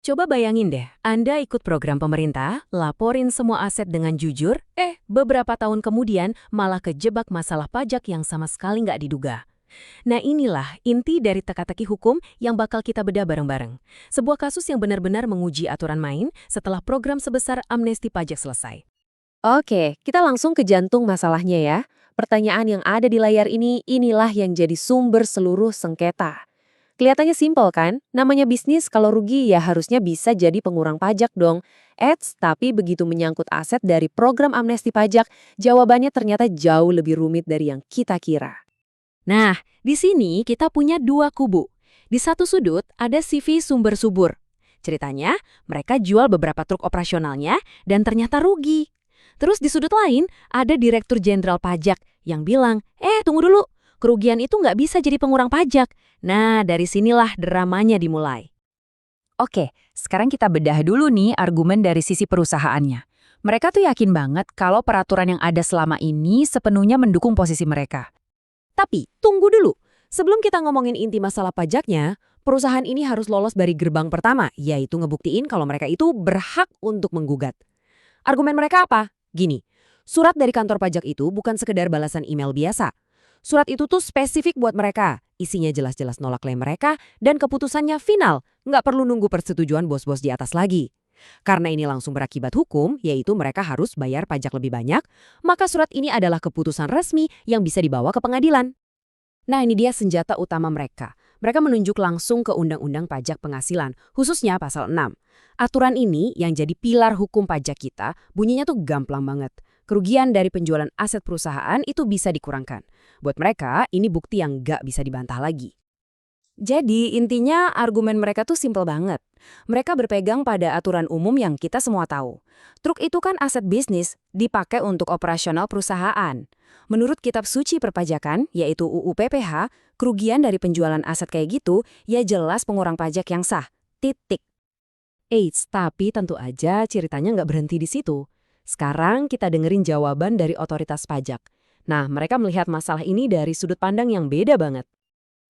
Coba bayangin deh, Anda ikut program pemerintah, laporin semua aset dengan jujur, beberapa tahun kemudian malah kejebak masalah pajak yang sama sekali nggak diduga. Nah inilah inti dari teka-teki hukum yang bakal kita bedah bareng-bareng. Sebuah kasus yang benar-benar menguji aturan main setelah program sebesar amnesti pajak selesai. Oke, kita langsung ke jantung masalahnya ya. Pertanyaan yang ada di layar ini, inilah yang jadi sumber seluruh sengketa. Kelihatannya simpel kan? Namanya bisnis kalau rugi ya harusnya bisa jadi pengurang pajak dong. Tapi begitu menyangkut aset dari program amnesti pajak, jawabannya ternyata jauh lebih rumit dari yang kita kira. Nah, di sini kita punya dua kubu. Di satu sudut ada CV sumber subur. Ceritanya, mereka jual beberapa truk operasionalnya dan ternyata rugi. Terus di sudut lain, ada Direktur Jenderal Pajak yang bilang, tunggu dulu, kerugian itu nggak bisa jadi pengurang pajak. Nah, dari sinilah dramanya dimulai. Oke, sekarang kita bedah dulu nih argumen dari sisi perusahaannya. Mereka tuh yakin banget kalau peraturan yang ada selama ini sepenuhnya mendukung posisi mereka. Tapi, tunggu dulu. Sebelum kita ngomongin inti masalah pajaknya, perusahaan ini harus lolos dari gerbang pertama, yaitu ngebuktiin kalau mereka itu berhak untuk menggugat. Argumen mereka apa? Gini, surat dari kantor pajak itu bukan sekedar balasan email biasa. Surat itu tuh spesifik buat mereka. Isinya jelas-jelas nolak klaim mereka dan keputusannya final. Nggak perlu nunggu persetujuan bos-bos di atas lagi. Karena ini langsung berakibat hukum, yaitu mereka harus bayar pajak lebih banyak, maka surat ini adalah keputusan resmi yang bisa dibawa ke pengadilan. Nah ini dia senjata utama mereka. Mereka menunjuk langsung ke Undang-Undang Pajak Penghasilan, khususnya pasal 6. Aturan ini yang jadi pilar hukum pajak kita, bunyinya tuh gamplang banget. Kerugian dari penjualan aset perusahaan itu bisa dikurangkan. Buat mereka, ini bukti yang nggak bisa dibantah lagi. Jadi intinya argumen mereka tuh simpel banget. Mereka berpegang pada aturan umum yang kita semua tahu. Truk itu kan aset bisnis, dipakai untuk operasional perusahaan. Menurut kitab suci perpajakan, yaitu UU PPH, kerugian dari penjualan aset kayak gitu ya jelas pengurang pajak yang sah. Titik. Tapi tentu aja ceritanya nggak berhenti di situ. Sekarang kita dengerin jawaban dari otoritas pajak. Nah, mereka melihat masalah ini dari sudut pandang yang beda banget.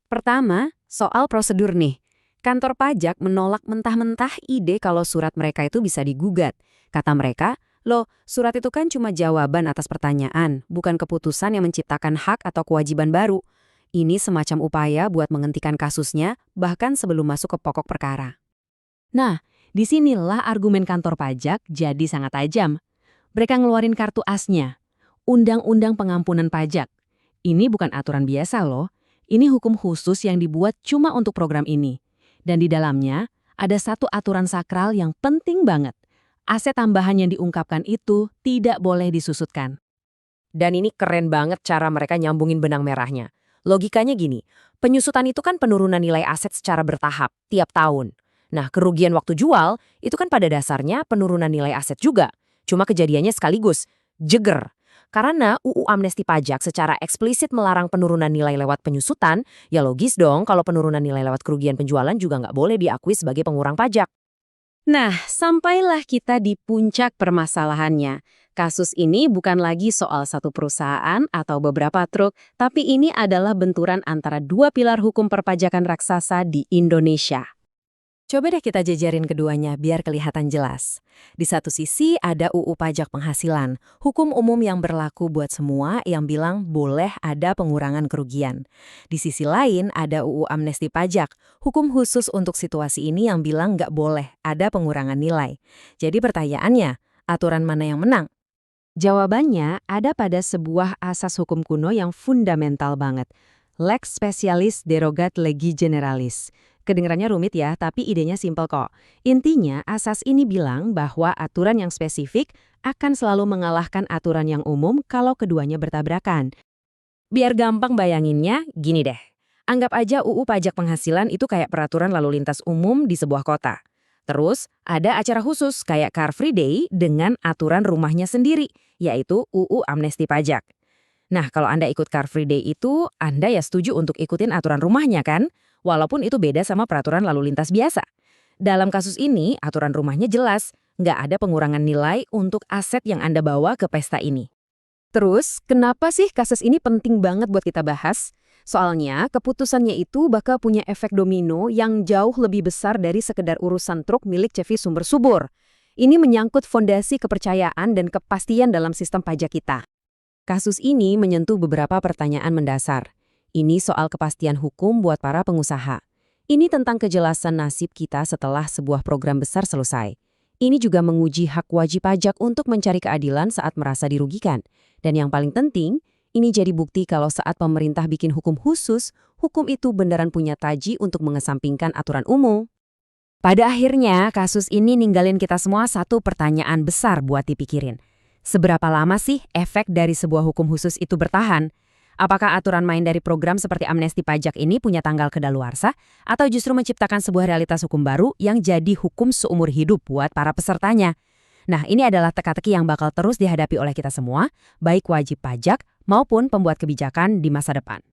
Pertama, soal prosedur nih. Kantor pajak menolak mentah-mentah ide kalau surat mereka itu bisa digugat. Kata mereka, surat itu kan cuma jawaban atas pertanyaan, bukan keputusan yang menciptakan hak atau kewajiban baru. Ini semacam upaya buat menghentikan kasusnya, bahkan sebelum masuk ke pokok perkara. Nah, disinilah argumen kantor pajak jadi sangat tajam. Mereka ngeluarin kartu asnya, Undang-Undang Pengampunan Pajak. Ini bukan aturan biasa loh. Ini hukum khusus yang dibuat cuma untuk program ini. Dan di dalamnya ada satu aturan sakral yang penting banget. Aset tambahan yang diungkapkan itu tidak boleh disusutkan. Dan ini keren banget cara mereka nyambungin benang merahnya. Logikanya gini, penyusutan itu kan penurunan nilai aset secara bertahap, tiap tahun. Nah, kerugian waktu jual itu kan pada dasarnya penurunan nilai aset juga. Cuma kejadiannya sekaligus, jeger. Karena UU Amnesti Pajak secara eksplisit melarang penurunan nilai lewat penyusutan, ya logis dong kalau penurunan nilai lewat kerugian penjualan juga nggak boleh diakui sebagai pengurang pajak. Nah, sampailah kita di puncak permasalahannya. Kasus ini bukan lagi soal satu perusahaan atau beberapa truk, tapi ini adalah benturan antara dua pilar hukum perpajakan raksasa di Indonesia. Coba deh kita jajarin keduanya biar kelihatan jelas. Di satu sisi ada UU Pajak Penghasilan, hukum umum yang berlaku buat semua yang bilang boleh ada pengurangan kerugian. Di sisi lain ada UU Amnesti Pajak, hukum khusus untuk situasi ini yang bilang nggak boleh ada pengurangan nilai. Jadi pertanyaannya, aturan mana yang menang? Jawabannya ada pada sebuah asas hukum kuno yang fundamental banget. Lex Specialis Derogat Legi Generalis. Kedengarannya rumit ya, tapi idenya simpel kok. Intinya, asas ini bilang bahwa aturan yang spesifik akan selalu mengalahkan aturan yang umum kalau keduanya bertabrakan. Biar gampang bayanginnya, gini deh. Anggap aja UU Pajak Penghasilan itu kayak peraturan lalu lintas umum di sebuah kota. Terus, ada acara khusus kayak Car Free Day dengan aturan rumahnya sendiri, yaitu UU Amnesti Pajak. Nah, kalau Anda ikut Car Free Day itu, Anda ya setuju untuk ikutin aturan rumahnya kan? Walaupun itu beda sama peraturan lalu lintas biasa. Dalam kasus ini, aturan rumahnya jelas, nggak ada pengurangan nilai untuk aset yang Anda bawa ke pesta ini. Terus, kenapa sih kasus ini penting banget buat kita bahas? Soalnya, keputusannya itu bakal punya efek domino yang jauh lebih besar dari sekedar urusan truk milik CV Sumber Subur. Ini menyangkut fondasi kepercayaan dan kepastian dalam sistem pajak kita. Kasus ini menyentuh beberapa pertanyaan mendasar. Ini soal kepastian hukum buat para pengusaha. Ini tentang kejelasan nasib kita setelah sebuah program besar selesai. Ini juga menguji hak wajib pajak untuk mencari keadilan saat merasa dirugikan. Dan yang paling penting, ini jadi bukti kalau saat pemerintah bikin hukum khusus, hukum itu beneran punya taji untuk mengesampingkan aturan umum. Pada akhirnya, kasus ini ninggalin kita semua satu pertanyaan besar buat dipikirin. Seberapa lama sih efek dari sebuah hukum khusus itu bertahan? Apakah aturan main dari program seperti amnesti pajak ini punya tanggal kedaluarsa, atau justru menciptakan sebuah realitas hukum baru yang jadi hukum seumur hidup buat para pesertanya? Nah, ini adalah teka-teki yang bakal terus dihadapi oleh kita semua, baik wajib pajak maupun pembuat kebijakan di masa depan.